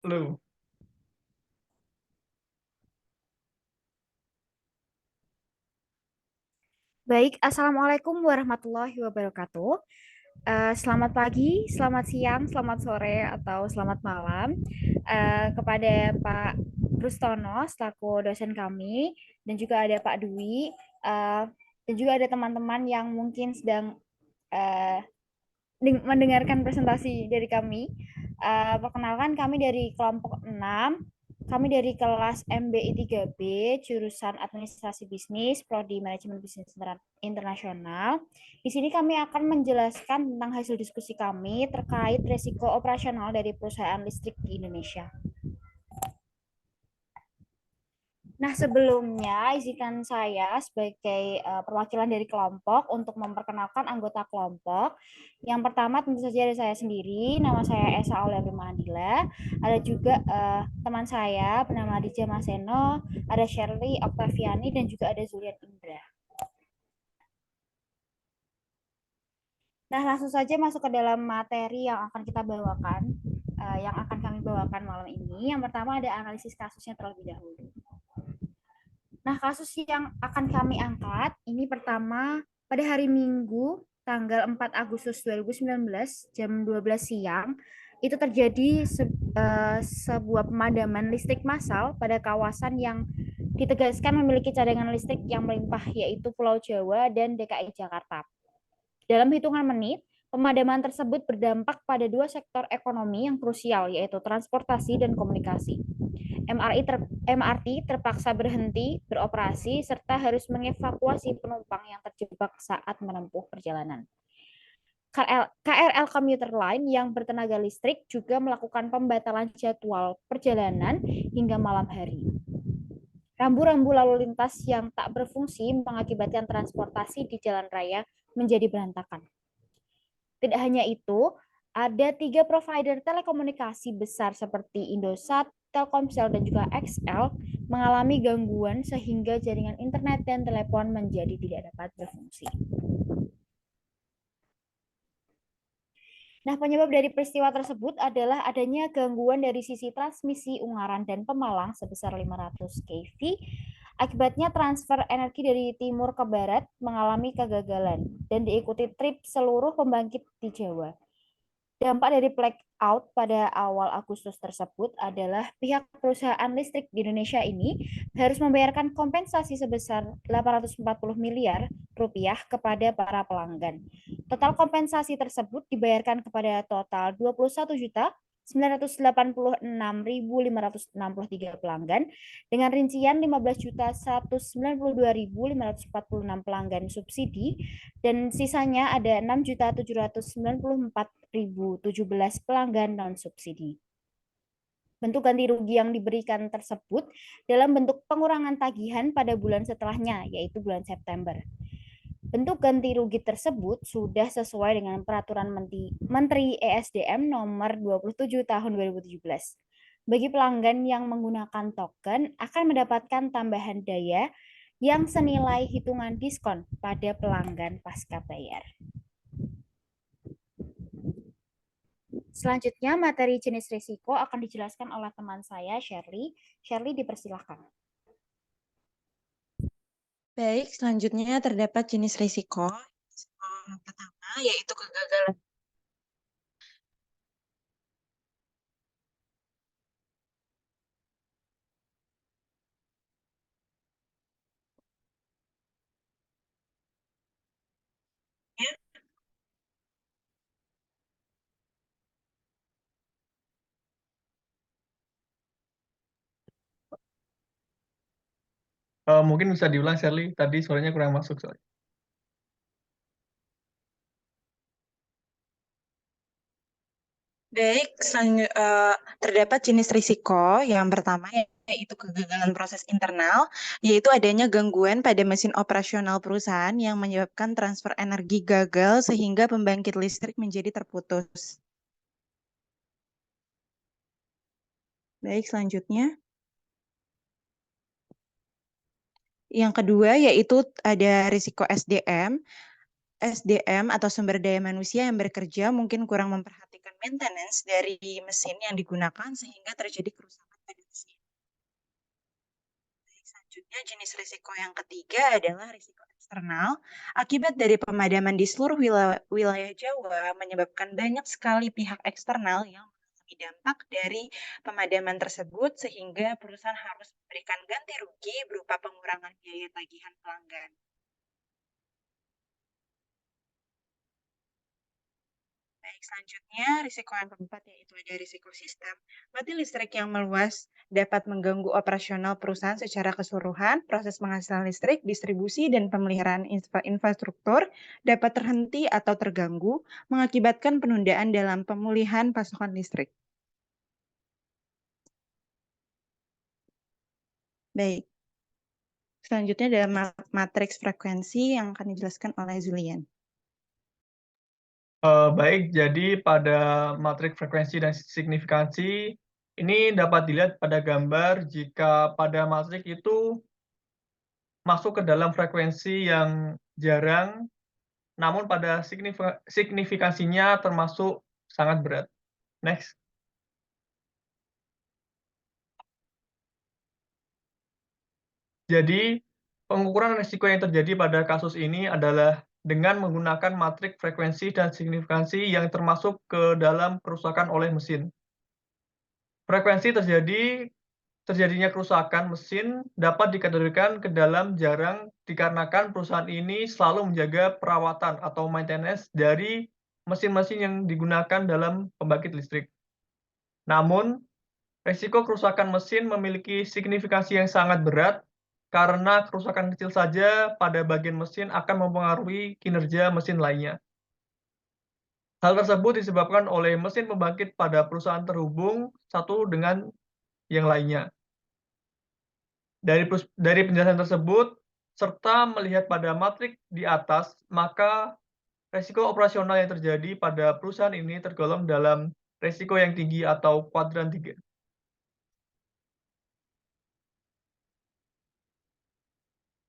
Lu. Baik, Assalamualaikum warahmatullahi wabarakatuh. Selamat pagi, selamat siang, selamat sore, atau selamat malam kepada Pak Rustono selaku dosen kami, dan juga ada Pak Dwi, dan juga ada teman-teman yang mungkin sedang eh, mendengarkan presentasi dari kami. Perkenalkan kami dari kelompok 6. Kami dari kelas MBI 3B, jurusan Administrasi Bisnis, Prodi Manajemen Bisnis Internasional. Di sini kami akan menjelaskan tentang hasil diskusi kami terkait risiko operasional dari perusahaan listrik di Indonesia. Nah, sebelumnya izinkan saya sebagai perwakilan dari kelompok untuk memperkenalkan anggota kelompok. Yang pertama tentu saja ada saya sendiri, nama saya Esa Aulia Andila. Ada juga teman saya bernama Dija Maseno, ada Shirley Octaviani, dan juga ada Zulian Indra. Nah, langsung saja masuk ke dalam materi yang akan kita bawakan, yang akan kami bawakan malam ini. Yang pertama ada analisis kasusnya terlebih dahulu. Nah, kasus yang akan kami angkat ini pertama pada hari Minggu tanggal 4 Agustus 2019 jam 12 siang itu terjadi sebuah pemadaman listrik massal pada kawasan yang ditegaskan memiliki cadangan listrik yang melimpah yaitu Pulau Jawa dan DKI Jakarta. Dalam hitungan menit, pemadaman tersebut berdampak pada dua sektor ekonomi yang krusial yaitu transportasi dan komunikasi. MRT terpaksa berhenti beroperasi serta harus mengevakuasi penumpang yang terjebak saat menempuh perjalanan. KRL Commuter Line yang bertenaga listrik juga melakukan pembatalan jadwal perjalanan hingga malam hari. Rambu-rambu lalu lintas yang tak berfungsi mengakibatkan transportasi di jalan raya menjadi berantakan. Tidak hanya itu, ada 3 provider telekomunikasi besar seperti Indosat, Telkomsel, dan juga XL mengalami gangguan sehingga jaringan internet dan telepon menjadi tidak dapat berfungsi. Nah, penyebab dari peristiwa tersebut adalah adanya gangguan dari sisi transmisi Ungaran dan Pemalang sebesar 500 kV. Akibatnya transfer energi dari timur ke barat mengalami kegagalan dan diikuti trip seluruh pembangkit di Jawa. Dampak dari blackout pada awal Agustus tersebut adalah pihak perusahaan listrik di Indonesia ini harus membayarkan kompensasi sebesar 840 miliar rupiah kepada para pelanggan. Total kompensasi tersebut dibayarkan kepada total 21 juta 986.563 pelanggan dengan rincian 15.192.546 pelanggan subsidi dan sisanya ada 6.794.017 pelanggan non subsidi. Bentuk ganti rugi yang diberikan tersebut dalam bentuk pengurangan tagihan pada bulan setelahnya, yaitu bulan September. Bentuk ganti rugi tersebut sudah sesuai dengan Peraturan Menteri ESDM nomor 27 tahun 2017. Bagi pelanggan yang menggunakan token akan mendapatkan tambahan daya yang senilai hitungan diskon pada pelanggan pasca bayar. Selanjutnya, materi jenis risiko akan dijelaskan oleh teman saya, Shirley. Shirley, dipersilahkan. Baik, selanjutnya terdapat jenis risiko. Yang pertama yaitu kegagalan. Mungkin bisa diulang, Shirley. Tadi suaranya kurang masuk soalnya. Baik, terdapat jenis risiko. Yang pertama yaitu kegagalan proses internal, yaitu adanya gangguan pada mesin operasional perusahaan yang menyebabkan transfer energi gagal sehingga pembangkit listrik menjadi terputus. Baik, selanjutnya. Yang kedua yaitu ada risiko SDM. SDM atau sumber daya manusia yang bekerja mungkin kurang memperhatikan maintenance dari mesin yang digunakan sehingga terjadi kerusakan pada mesin. Selanjutnya, jenis risiko yang ketiga adalah risiko eksternal. Akibat dari pemadaman di seluruh wilayah Jawa menyebabkan banyak sekali pihak eksternal yang mengalami dampak dari pemadaman tersebut sehingga perusahaan harus memberikan ganti rugi berupa pengurangan biaya tagihan pelanggan. Baik, selanjutnya risiko yang keempat yaitu ada risiko sistem. Mati listrik yang meluas dapat mengganggu operasional perusahaan secara keseluruhan. Proses penghasilan listrik, distribusi, dan pemeliharaan infrastruktur dapat terhenti atau terganggu, mengakibatkan penundaan dalam pemulihan pasokan listrik. Baik, selanjutnya adalah matriks frekuensi yang akan dijelaskan oleh Zulian. Baik, jadi pada matrik frekuensi dan signifikansi, ini dapat dilihat pada gambar jika pada matrik itu masuk ke dalam frekuensi yang jarang, namun pada signifikansinya termasuk sangat berat. Next. Jadi, pengukuran risiko yang terjadi pada kasus ini adalah dengan menggunakan matrik frekuensi dan signifikansi yang termasuk ke dalam kerusakan oleh mesin. Frekuensi terjadinya kerusakan mesin dapat dikategorikan ke dalam jarang dikarenakan perusahaan ini selalu menjaga perawatan atau maintenance dari mesin-mesin yang digunakan dalam pembangkit listrik. Namun, risiko kerusakan mesin memiliki signifikansi yang sangat berat karena kerusakan kecil saja pada bagian mesin akan mempengaruhi kinerja mesin lainnya. Hal tersebut disebabkan oleh mesin pembangkit pada perusahaan terhubung satu dengan yang lainnya. Dari penjelasan tersebut, serta melihat pada matrik di atas, maka risiko operasional yang terjadi pada perusahaan ini tergolong dalam risiko yang tinggi atau kuadran 3.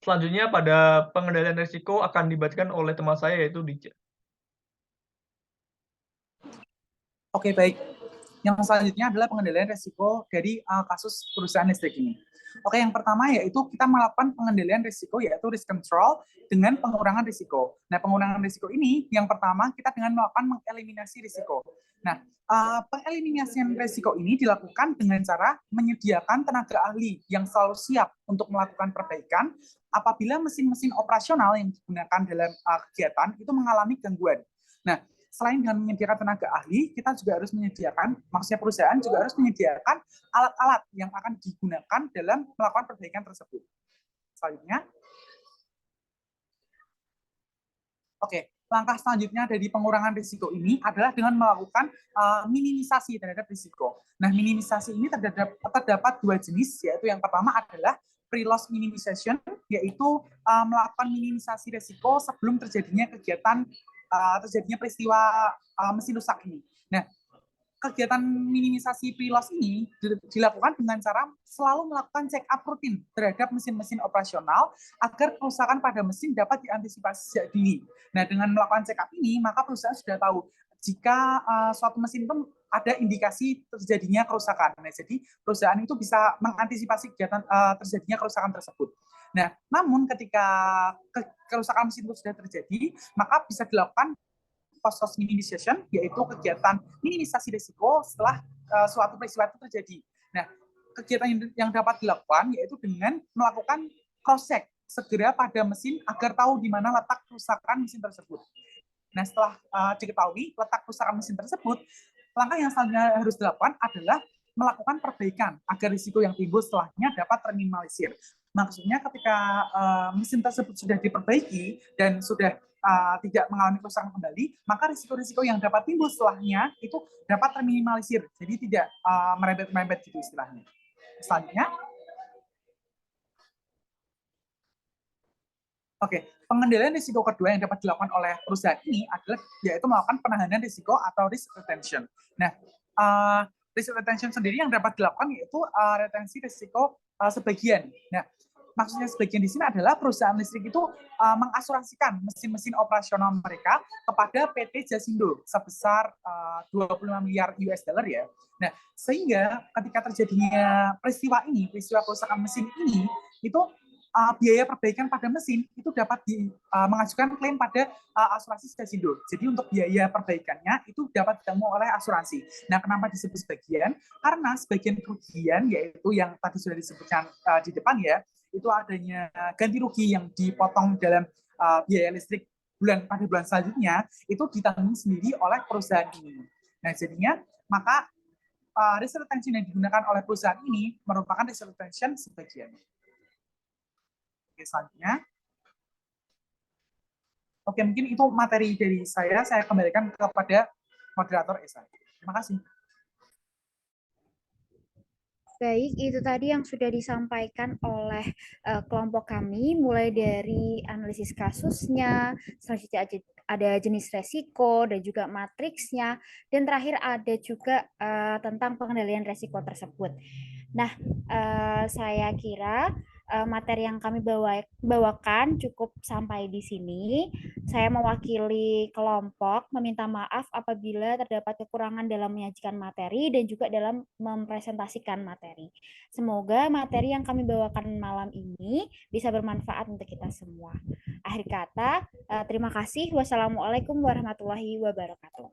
Selanjutnya pada pengendalian risiko akan dibacakan oleh teman saya yaitu Dija. Oke, baik. Yang selanjutnya adalah pengendalian risiko dari kasus perusahaan listrik ini. Oke, yang pertama yaitu kita melakukan pengendalian risiko yaitu risk control dengan pengurangan risiko. Nah, pengurangan risiko ini yang pertama kita dengan melakukan mengeliminasi risiko. Nah, pengeliminasian risiko ini dilakukan dengan cara menyediakan tenaga ahli yang selalu siap untuk melakukan perbaikan apabila mesin-mesin operasional yang digunakan dalam kegiatan itu mengalami gangguan. Nah, selain dengan menyediakan tenaga ahli, kita juga harus menyediakan, maksudnya perusahaan juga harus menyediakan alat-alat yang akan digunakan dalam melakukan perbaikan tersebut. Selanjutnya, oke, langkah selanjutnya dari pengurangan risiko ini adalah dengan melakukan minimisasi terhadap risiko. Nah, minimisasi ini terdapat dua jenis, yaitu yang pertama adalah pre-loss minimization, yaitu melakukan minimisasi risiko sebelum terjadinya terjadinya peristiwa mesin rusak ini. Nah, kegiatan minimisasi pre-loss ini dilakukan dengan cara selalu melakukan check-up rutin terhadap mesin-mesin operasional agar kerusakan pada mesin dapat diantisipasi sejak dini. Nah, dengan melakukan check-up ini, maka perusahaan sudah tahu jika suatu mesin itu ada indikasi terjadinya kerusakan. Nah, jadi perusahaan itu bisa mengantisipasi kegiatan terjadinya kerusakan tersebut. Nah, namun ketika kerusakan mesin itu sudah terjadi, maka bisa dilakukan post-loss minimization, yaitu kegiatan minimisasi risiko setelah suatu peristiwa itu terjadi. Nah, kegiatan yang dapat dilakukan yaitu dengan melakukan cross-check segera pada mesin agar tahu di mana letak kerusakan mesin tersebut. Nah, setelah diketahui letak kerusakan mesin tersebut, langkah yang selanjutnya harus dilakukan adalah melakukan perbaikan agar risiko yang timbul setelahnya dapat terminimalisir. Maksudnya ketika mesin tersebut sudah diperbaiki dan sudah tidak mengalami kerusakan kembali, maka risiko-risiko yang dapat timbul setelahnya itu dapat terminimalisir. Jadi tidak merembet-merembet gitu istilahnya. Selanjutnya, oke, pengendalian risiko kedua yang dapat dilakukan oleh perusahaan ini adalah yaitu melakukan penanganan risiko atau risk retention. Nah, risk retention sendiri yang dapat dilakukan yaitu retensi risiko sebagian. Nah, maksudnya sebagian di sini adalah perusahaan listrik itu mengasuransikan mesin-mesin operasional mereka kepada PT Jasindo sebesar 25 miliar US dollar ya. Nah, sehingga ketika terjadinya peristiwa kerusakan mesin ini, itu biaya perbaikan pada mesin itu dapat mengajukan klaim pada asuransi Jasindo. Jadi untuk biaya perbaikannya itu dapat ditanggung oleh asuransi. Nah, kenapa disebut sebagian? Karena sebagian kerugian, yaitu yang tadi sudah disebutkan di depan ya, itu adanya ganti rugi yang dipotong dalam biaya listrik pada bulan selanjutnya, itu ditanggung sendiri oleh perusahaan ini. Nah, jadinya maka risk retention yang digunakan oleh perusahaan ini merupakan risk retention sebagian. Oke, selanjutnya. Oke, mungkin itu materi dari saya kembalikan kepada moderator Esa. Terima kasih. Baik, itu tadi yang sudah disampaikan oleh kelompok kami, mulai dari analisis kasusnya, selanjutnya ada jenis resiko, dan juga matriksnya, dan terakhir ada juga tentang pengendalian resiko tersebut. Nah, saya kira materi yang kami bawakan cukup sampai di sini. Saya mewakili kelompok meminta maaf apabila terdapat kekurangan dalam menyajikan materi dan juga dalam mempresentasikan materi. Semoga materi yang kami bawakan malam ini bisa bermanfaat untuk kita semua. Akhir kata, terima kasih. Wassalamualaikum warahmatullahi wabarakatuh.